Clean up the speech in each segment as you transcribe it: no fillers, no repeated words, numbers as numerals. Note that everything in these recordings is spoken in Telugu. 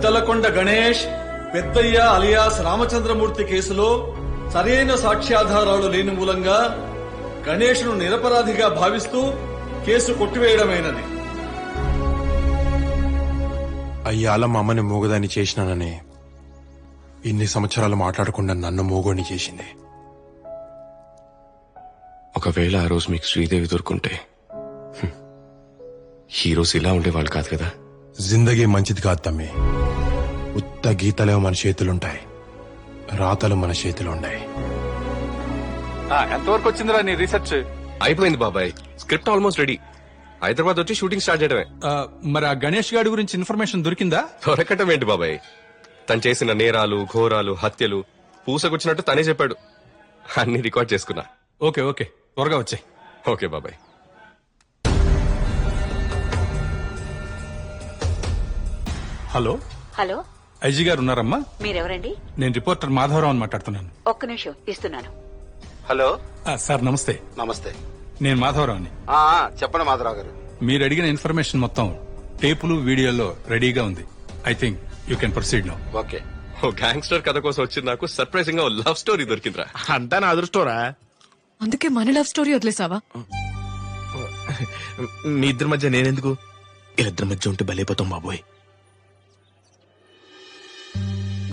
గద్దలకొండ గణేష్ పెద్దయ్య అలియాస్ రామచంద్రమూర్తి కేసులో సరైన సాక్ష్యాధారాలు లేని మూలంగా గణేష్ను నిరపరాధిగా భావిస్తూ కేసు కొట్టివేయడమైనది. అయ్యాల మా అమ్మని మూగదాన్ని చేసినానని ఇన్ని సంవత్సరాలు మాట్లాడకుండా నన్ను మూగోని చేసింది. ఒకవేళ ఆ రోజు మీకు శ్రీదేవి దొరుకుంటే హీరోస్ ఇలా ఉండేవాళ్ళు కాదు కదా. జిందగీ మంచిది కాదు తమ్మి. ఉత్త గీతలేమో మన చేతులుంటాయి, రాతలు మన చేతులుంటాయి. ఎంతవరకు వచ్చిందిరా నీ రీసెర్చ్? అయిపోయింది బాబాయ్, స్క్రిప్ట్ ఆల్మోస్ట్ రెడీ. హైదరాబాద్ వచ్చి షూటింగ్ స్టార్ట్ చేయడమే. మరి ఆ గణేష్ గాడి గురించి ఇన్ఫర్మేషన్ దొరికిందా? దొరకటం ఏంటి బాబాయ్, తను చేసిన నేరాలు, ఘోరాలు, హత్యలు పూసకొచ్చినట్టు తనే చెప్పాడు. అన్ని రికార్డ్ చేసుకున్నా. ఓకే ఓకే, త్వరగా వచ్చాయి. ఓకే బాబాయ్. హలో హలో, ఐజీ గారు ఉన్నారమ్మా? మీరెవరండి? నేను రిపోర్టర్ మాధవరావు అని మాట్లాడుతున్నాను. ఒక్క నిమిషం ఇస్తున్నాను. హలో సార్ నమస్తే. నమస్తే. నేను మాధవరావుని. చెప్పండి మాధవరావు గారు. మీరు అడిగిన ఇన్ఫర్మేషన్ మొత్తం టేపులు వీడియోలో రెడీగా ఉంది. I think you can proceed now. Okay. ఓ గ్యాంగ్స్టర్ కథ కోసం వచ్చింది నాకు సర్ప్రైజింగ్ గా లవ్ స్టోరీ దొరికిందిరా. అంతా నా అదృష్టోరా. అందుకే మన లవ్ స్టోరీ వదిలేసావా? మీ ఇద్దరి మధ్య నేనెందుకు? వీళ్ళిద్దరి మధ్య ఉంటే బలైపోతాం బాబోయ్.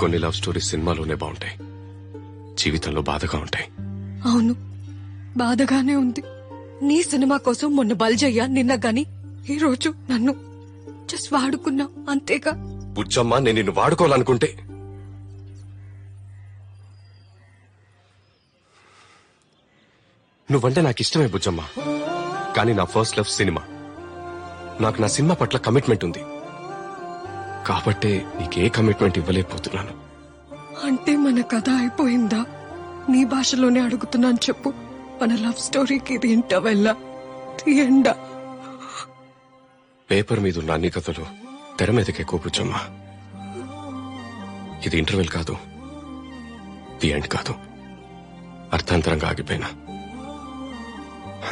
కొన్ని లవ్ స్టోరీస్ సినిమాలోనే బాగుంటాయి, జీవితంలో బాధగా ఉంటాయి. అవును, బాధగానే ఉంది. నీ సినిమా కోసం మొన్న బల్జయ్యా, నిన్న గాని ఈ రోజు నన్ను జస్ట్ వాడుకున్నా అంతేగా. బుజ్జమ్మ, నేను నిన్ను వాడుకోవాలనుకుంటే నువ్వంటే నాకు ఇష్టమే బుజ్జమ్మ, కానీ నా ఫస్ట్ లవ్ సినిమా. నాకు నా సినిమా పట్ల కమిట్మెంట్ ఉంది కాబట్టే నీకే కమిట్మెంట్ ఇవ్వలేకపోతున్నాను. అంటే మన కథ అయిపోయిందా? నీ భాషలోనే అడుగుతున్నాను, చెప్పు. మన లవ్ స్టోరీకి ఇది ఇంటర్వెల్లా, ఎండా? పేపర్ మీద ఉన్న అన్ని కథలు తెర మీదకి ఎక్కువ బుజ్జమ్మ. ఇది ఇంటర్వెల్ కాదు, ది ఎండ్ కాదు. అర్థాంతరంగా ఆగిపోయినా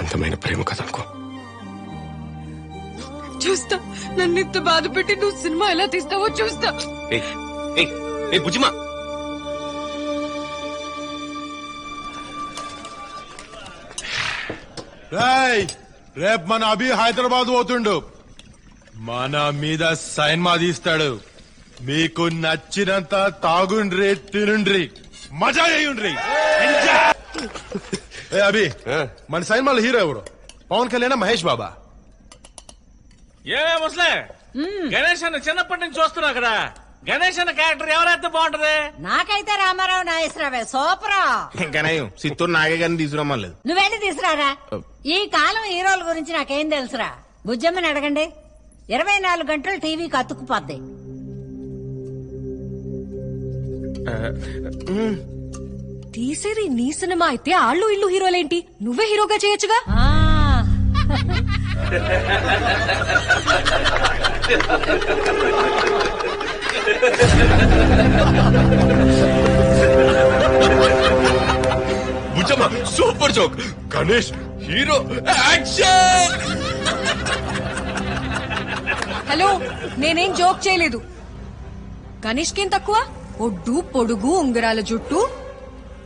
అందమైన ప్రేమ కథ అనుకో. చూస్తా, నన్ను ఇంత బాధ పెట్టి నువ్వు సినిమా ఎలా తీస్తావో చూస్తా. బుజ్జిమా, రేపు మన అభి హైదరాబాద్ పోతుండు, మన మీద సైన్మా తీస్తాడు. మీకు నచ్చినంత తాగుండ్రి, తినుండ్రి, మజా చేయుండ్రి. అభి, మన సైన్మాలో హీరో ఎవరు? పవన్ కళ్యాణ్, మహేష్ బాబా? ఏమే ముసలే, గణేష్ అన్న చిన్నప్పటి నుంచి చూస్తున్నా కదా, గణేష్ అన్న క్యారెక్టర్ ఎవరైతే బాగుంటది? నాకైతే రామారావు నాగేశ్వరరావే సూపరా. ఇంకా నయం, సిత్తూరు నాగే గారిని తీసుకురమ్మలేదు. నువ్వేంటి తీసురారా? ఈ కాలం హీరోల గురించి నాకేం తెలుసురా? బుజ్జమ్మని అడగండి, 24 గంటలు టీవీకి అతుక్కుపోద్ది. తీసేది నీ సినిమా అయితే ఆళ్ళు ఇల్లు హీరోలేంటి? నువ్వే హీరోగా చేయొచ్చుగా. Bujjamma, super joke. Ganesh hero, action. Hello, నేనేం జోక్ చేయలేదు. గణేష్ కేం తక్కువ? ఒడ్డు, పొడుగు, ఉంగరాల జుట్టు,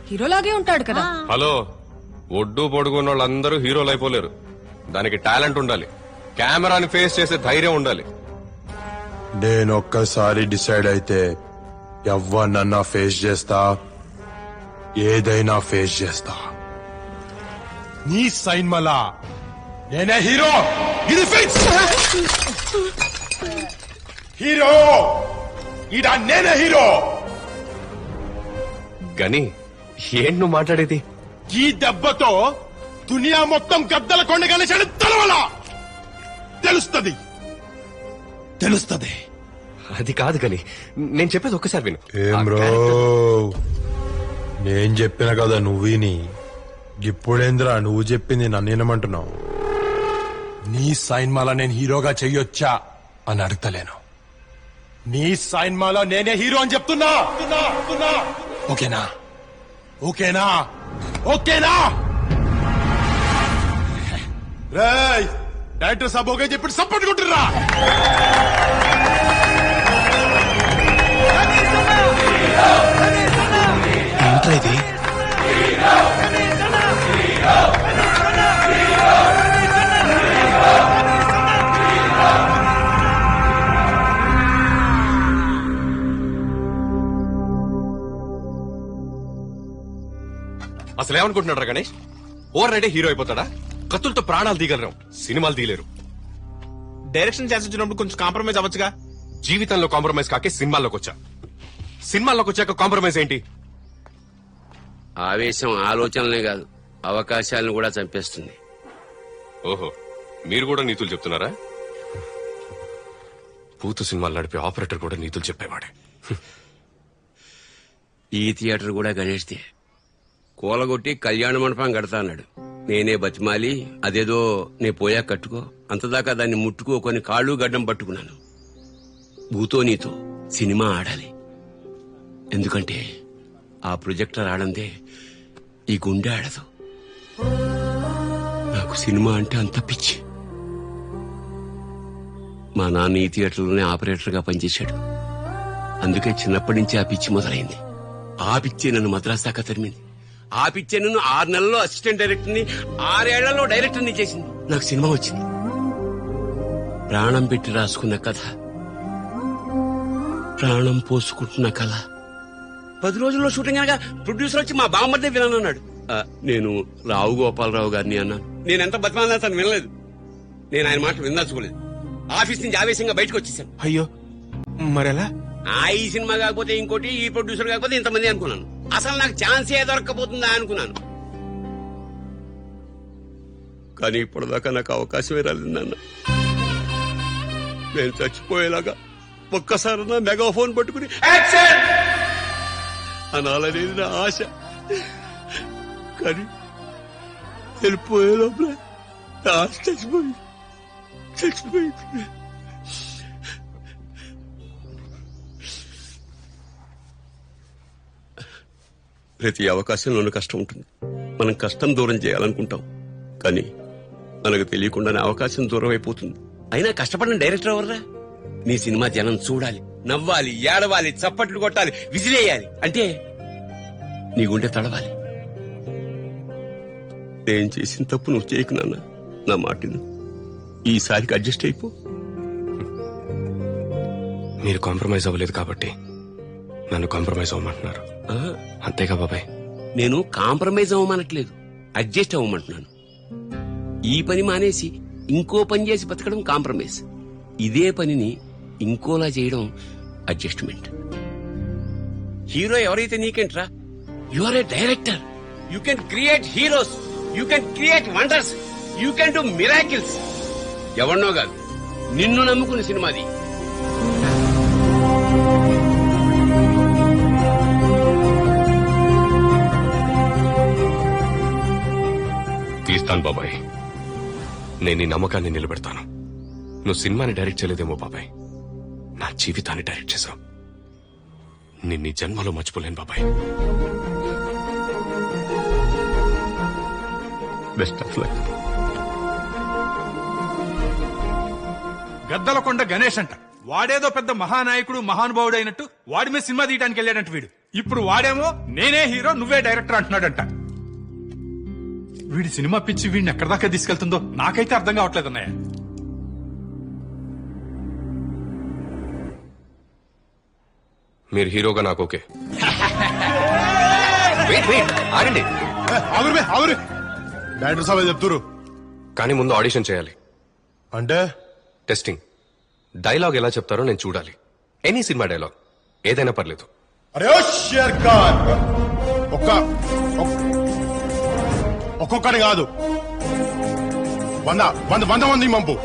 హీరోలాగే ఉంటాడు కదా. హలో, ఒడ్డు పొడుగున్న వాళ్ళందరూ హీరోలు అయిపోలేరు. దానికి టాలెంట్ ఉండాలి, కెమెరాని ఫేస్ చేసే ధైర్యం ఉండాలి. నేనొక్కసారి డిసైడ్ అయితే ఎవ్వనన్నా ఫేస్ చేస్తా, ఏదైనా ఫేస్ చేస్తా. నీ సైన్మలా నేనే హీరో, ఇది ఫిక్స్. హీరో ఇడా, నేనే హీరో. గని, ఏంటి నువ్వు మాట్లాడేది? ఈ దెబ్బతో దునియా మొత్తం గద్దల కొండ గణేశాడు తలవలా తెలుస్తుంది. అది కాదు గని, నేను చెప్పేది ఒక్కసారి విను. ఏం బ్రో, నేను చెప్పిన కదా నువ్వు విని. ఇప్పుడేంద్రా నువ్వు చెప్పింది నన్ను వినమంటున్నావు? నీ సైన్మాలా నేను హీరోగా చెయ్యొచ్చా అని అడగలేను. నీ సైన్మాలో నేనే హీరో అని చెప్తున్నా. ఓకేనా? ఓకేనా? ఓకేనా? రేయ్, డైరెక్టర్ సాబ్ ఓకే చెప్పి సపోర్ట్ కొట్టుర్రా. ఏంట్రా ఇది? అసలు ఏమనుకుంటున్నాడు గణేష్? ఓవర్ నైటే హీరో అయిపోతాడా? కత్తులతో ప్రాణాలు తీయగలరు, సినిమాలు తీయలేరు. డైరెక్షన్ ఛాన్స్ వచ్చినప్పుడు కొంచెం కాంప్రమైజ్ అవ్వచ్చుగా. జీవితంలో కాంప్రమైజ్ కాకే సినిమాల్లోకి వచ్చా. సినిమాల్లోకి వచ్చాక కాంప్రమైజ్ ఏంటి? ఆవేశం ఆలోచనలే కాదు, అవకాశాలను కూడా చంపేస్తుంది. ఓహో, మీరు కూడా నీతులు చెప్తున్నారా? పూతు సినిమాలు నడిపే ఆపరేటర్ కూడా నీతులు చెప్పేవాడే. ఈ థియేటర్ కూడా గణేష్దే. కూలగొట్టి కళ్యాణ మండపం కడతా అన్నాడు. నేనే బతిమాలి అదేదో నే పోయా కట్టుకో, అంతదాకా దాన్ని ముట్టుకోకొని కాళ్ళు గడ్డం పట్టుకున్నాను. భూతో నీతో సినిమా ఆడాలి. ఎందుకంటే ఆ ప్రొజెక్టర్ ఆడందే ఈ గుండె ఆడదు. నాకు సినిమా అంటే అంత పిచ్చి. మా నాన్న ఈ థియేటర్లోనే ఆపరేటర్గా పనిచేశాడు. అందుకే చిన్నప్పటి నుంచి ఆ పిచ్చి మొదలైంది. ఆ పిచ్చే నన్ను మద్రాసు దాకా తరిమింది. ఆ పిచ్చే నన్ను 6 నెలల్లో అసిస్టెంట్ డైరెక్టర్ని, 6 ఏళ్లలో డైరెక్టర్ని చేసింది. నాకు సినిమా వచ్చింది. ప్రాణం పెట్టి రాసుకున్న కథ, ప్రాణం పోసుకుంటున్న కళ. 10 రోజుల్లో షూటింగ్ అనగా ప్రొడ్యూసర్ వచ్చి మా బామ్మర్దే వినను అన్నాడు. నేను రావు గోపాలరావు గారిని అన్నాను. నేనెంత బతిమాలినా తను వినలేదు. నేను ఆయన మాట వినదలుచుకోలేదు. ఆఫీస్ నుంచి ఆవేశంగా బయటకు వచ్చేసాను. అయ్యో, మరెలా? ఈ సినిమా కాకపోతే ఇంకోటి, ఈ ప్రొడ్యూసర్ కాకపోతే ఇంతమంది అనుకున్నాను. అసలు నాకు ఛాన్సే దొరక్కపోతుందా అనుకున్నాను. కానీ ఇప్పటిదాకా నాకు అవకాశమే రాలేదు నాన్న. నేను చచ్చిపోయేలాగా ఒక్కసారి నా మెగాఫోన్ పట్టుకుని యాక్షన్ అనాలనేది నా ఆశ. కానీ వెళ్ళిపోయే లోపల నా ఆశ చచ్చిపోయింది. ప్రతి అవకాశంలోనూ కష్టం ఉంటుంది. మనం కష్టం దూరం చేయాలనుకుంటాం, కానీ మనకు తెలియకుండానే అవకాశం దూరం అయిపోతుంది. అయినా కష్టపడిన డైరెక్టర్ ఎవర్రా? నీ సినిమా జనం చూడాలి, నవ్వాలి, ఏడవాలి, చప్పట్లు కొట్టాలి, విజిలేయాలి అంటే నీ గుండె తడవాలి. నేను చేసిన తప్పు నువ్వు చేయకు నాన్న. నా మాటను ఈసారికి అడ్జస్ట్ అయిపో. మీరు కాంప్రమైజ్ అవ్వలేదు కాబట్టి నన్ను కాంప్రమైజ్ అవ్వమంటున్నారు, అంతేగా బాబాయ్? నేను కాంప్రమైజ్ అవ్వమనట్లేదు, అడ్జస్ట్ అవ్వమంటున్నాను. ఈ పని మానేసి ఇంకో పని చేసి బతకడం కాంప్రమైజ్. ఇదే పనిని ఇంకోలా చేయడం అడ్జస్ట్మెంట్. హీరో ఎవరైతే నీకేంట్రా? You are a director. You can create heroes, you can create wonders, you can do miracles. ఎవరినో కాదు, నిన్ను నమ్ముకున్న సినిమాది. తీస్తాను బాబాయ్, నేను ఈ నమ్మకాన్ని నిలబెడతాను. నువ్వు సినిమాని డైరెక్ట్ చేయలేదేమో బాబాయ్, నా జీవితాన్ని డైరెక్ట్ చేశావు. నిన్ను ఈ జన్మలో మర్చిపోలేను బాబాయ్. Best of luck. Gaddalakonda Ganesh అంట, వాడేదో పెద్ద మహానాయకుడు మహానుభావుడు అయినట్టు వాడి మీద సినిమా తీయడానికి వెళ్ళాడంట వీడు. ఇప్పుడు వాడేమో నేనే హీరో నువ్వే డైరెక్టర్ అంటున్నాడంట. వీడి సినిమా పిచ్చి వీడిని ఎక్కడి దాకా తీసుకెళ్తుందో నాకైతే అర్థం కావట్లేదు అన్నయ్య. మీరు హీరోగా నాకు ఓకే. ఆగండి, డైరెక్టర్ సాబ్ చెప్తురు. కానీ ముందు ఆడిషన్ చేయాలి. అంటే టెస్టింగ్. డైలాగ్ ఎలా చెప్తారో నేను చూడాలి. ఎనీ సినిమా డైలాగ్ ఏదైనా పర్లేదు. అరే ఓ షేర్ ఖాన్, ఒక్కొక్కటి కాదు, 100 మంది మంపు.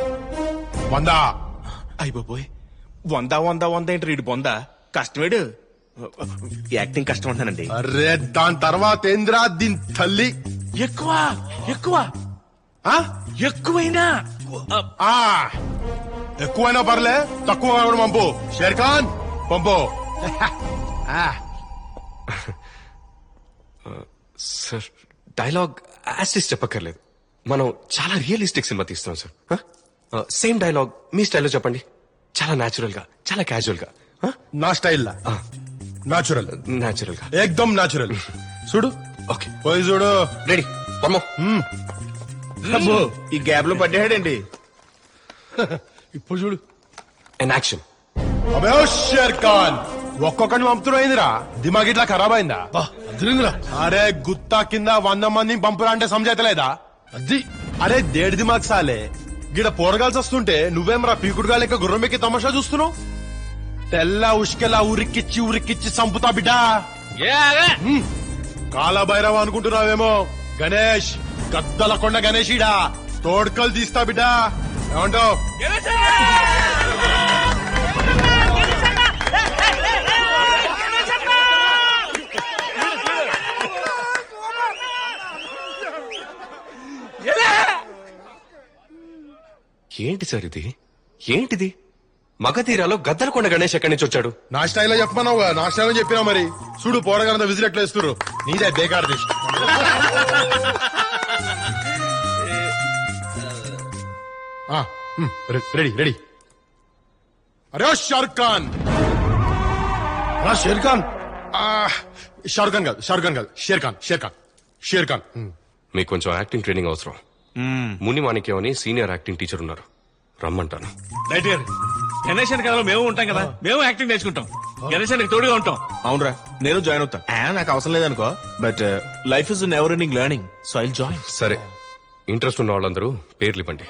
100. అయిపోయి 100 ఏంటి రీడు బొందా? కష్టమేడు. యాక్టింగ్ కష్టం అంటానండి. అరే దాని తర్వాత ఏంద్రా దీని తల్లి? ఎక్కువ ఎక్కువైనా ఎక్కువైనా పర్లే, తక్కువ కూడా పంపు. షేర్ ఖాన్ పంపు. సార్, డైలాగ్ యాస్టిస్ చెప్పక్కర్లేదు. మనం చాలా రియలిస్టిక్ సినిమా తీస్తున్నాం సార్. సేమ్ డైలాగ్ మీ స్టైల్లో చెప్పండి, చాలా న్యాచురల్ గా, చాలా క్యాజువల్ గా. నా స్టైల్లా నాచురల్, న్యాచురల్ గా. ఏకదమ్ నాచురల్. చూడు, ఓకే, పోయి చూడు. రెడీ. వన్ అబ్బో ఈ గ్యాప్ లో పడ్డాడండి. ఇప్పుడు చూడు. And action. అబే షేర్ ఖాన్, ఒక్కొక్కడిని పంపుతున్నా దిమాగ్ ఇట్లా ఖరాబ్ అయిందా? అరే గుత్తా కింద 100 మందిని పంపురా అంటే సమజైతలేదా? అది అరే దేడి దిమాగ్ సాలే, గిడ పోరగాల్సి వస్తుంటే నువ్వేమరా పీకుడుగా లెక్క గుర్రమెక్కి తమాషా చూస్తున్నావు? తెల్ల ఉష్కెలా ఉరికిచ్చి సంపుతా బిడ్డా. కాలభైరవ అనుకుంటున్నావేమో. గణేష్, గద్దల కొండ గణేష్ ఈడా తోడ్కలు తీస్తా బిడ్డా. ఏమంటావు? ఏంటి సార్ ఇది? ఏంటిది? మగధీరాలో గద్దలకొండ గణేష్ ఎక్కడి నుంచి వచ్చాడు? నా స్టైల్లో చెప్పమన్నావు, నా స్టైల్లో చెప్పినా మరి. చూడు పోరగానంత విజిల్ ఎట్లా ఇస్తున్నారు. నీదే బేకార్ దిష్. Ready ready. అరే షారుఖ్ ఖాన్. షేర్ ఖాన్. షారుఖ్ ఖాన్ కాదు, షారుఖ్ ఖాన్ కాదు, షేర్ ఖాన్, షేర్ ఖాన్, షేర్ ఖాన్. మీకు కొంచెం యాక్టింగ్ ట్రైనింగ్ అవసరం. ముని మాణిక్యం అని సీనియర్ యాక్టింగ్ టీచర్ ఉన్నారు, రమ్మంటాను. రైట్ గారు, గణేష్ అని కథలో మేము ఉంటాం కదా, మేము యాక్టింగ్ నేర్చుకుంటాం. గణేష్ అని తోడుగా ఉంటాం. అవునరా, నేను జాయిన్ అవుతా. నాకు అవసరం లేదనుకో, but life is never ending learning, so I join. సరే, ఇంట్రెస్ట్ ఉన్న వాళ్ళందరూ పేర్లు ఇవ్వండి.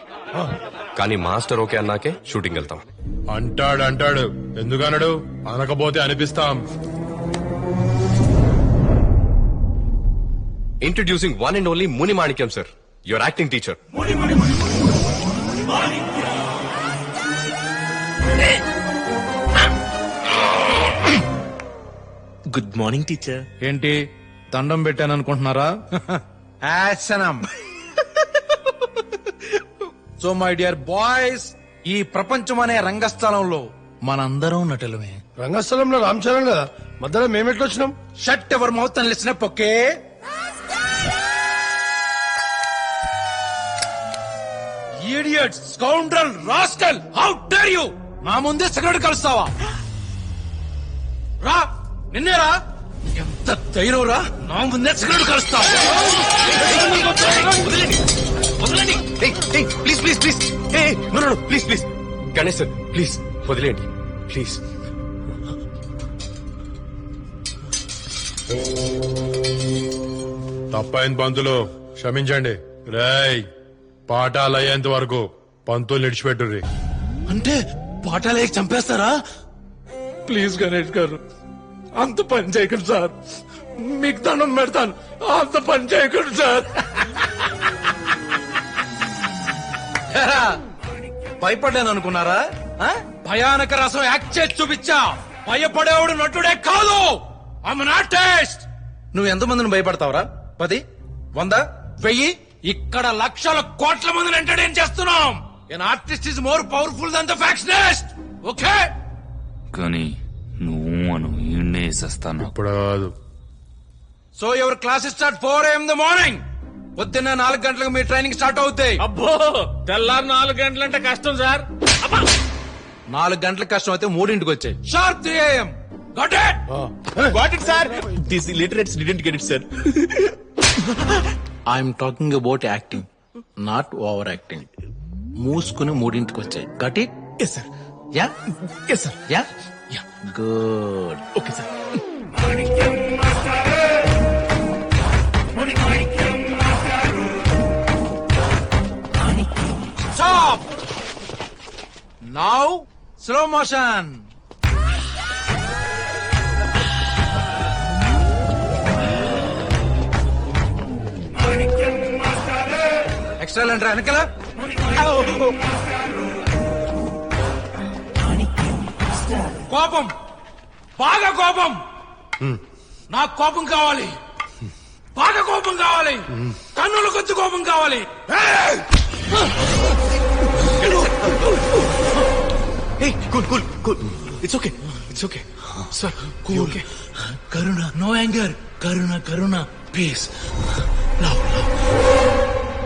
కానీ మాస్టర్ ఓకే అన్నాకే షూటింగ్ వెళ్తాం. అంటాడు ఎందుకన్నాడు? అనకపోతే అనిపిస్తాం. Introducing one and only Muni Manikyam sir, your acting teacher. Good morning teacher. ఏంటి దండం పెట్టాను అనుకుంటున్నారా? ఆసనం. సో మై డియర్ బాయ్స్, ఈ ప్రపంచం అనే రంగస్థలంలో మనందరం నటులమే. రంగస్థలంలో రామ్ చరణ్ కదా, మధ్యలో మేమెట్లు వచ్చినాం? Shut ever mouth and listen up, okay? Idiot, scoundrel, rascal, how dare you! నా ముందే సిగరెట్ కలుస్తావా? రా, నిన్నేరా? ఎంత ధైర్యం రా, నా ముందే సిగరెట్ కలుస్తావా? Please please please, no no please please, Ganesh sir please వదిలేండి ప్లీజ్. తప్పైంది పంతులు, క్షమించండి. రేయ్, పాఠాలు అయ్యేంత వరకు పంతులు నిడిచిపెట్టుర్రి. అంటే పాఠాలే చంపేస్తారా? ప్లీజ్ గణేష్ గారు, అంత పని చేయకండి సార్, మీకు దండం పెడతాను, అంత పని చేయకండి సార్. భయపడ్డాను అనుకున్నారా? భయానక రసం యాక్ట్ చేసి చూపించా. భయపడేవాడు నటుడే కాదు, ఐఎమ్ అన్ ఆర్టిస్ట్. నువ్వు ఎంతమందిని భయపడతావురా? 10, 100, 1000? ఇక్కడ లక్షల కోట్ల మందిని ఎంటర్టైన్ చేస్తున్నాం. An artist is more powerful than the factionist, okay? కానీ నువ్వు ఈడేసేస్తాను. ఇప్పుడు కాదు. So your class start 4 AM in the morning. పొద్దున్న 4 గంటలకు మీ ట్రైనింగ్ స్టార్ట్ అవుతాయి. అబ్బో, తెల్లారు 4 గంటలంటే కష్టం సార్. 4 గంటలకు కష్టం అయితే 3ంటికి వచ్చాయి. Sharp 3 AM. Got it? Got it, sir. These illiterates didn't get it, sir. I'm talking about acting, not over acting. మూసుకుని 3ంటికి వచ్చాయి. Got it? Yes, sir. Yeah, Yes, sir. Yeah, Yeah. Good. Okay, sir. Stop. Now slow motion. Excellent రా, వెనకల. కోపం, బాగా కోపం. నాకు కోపం కావాలి, బాగా కోపం కావాలి, కన్నుల కొద్ది కోపం కావాలి. Hey, cool. It's okay. Sir, cool. Okay. Karuna, no anger. Karuna, please. Love.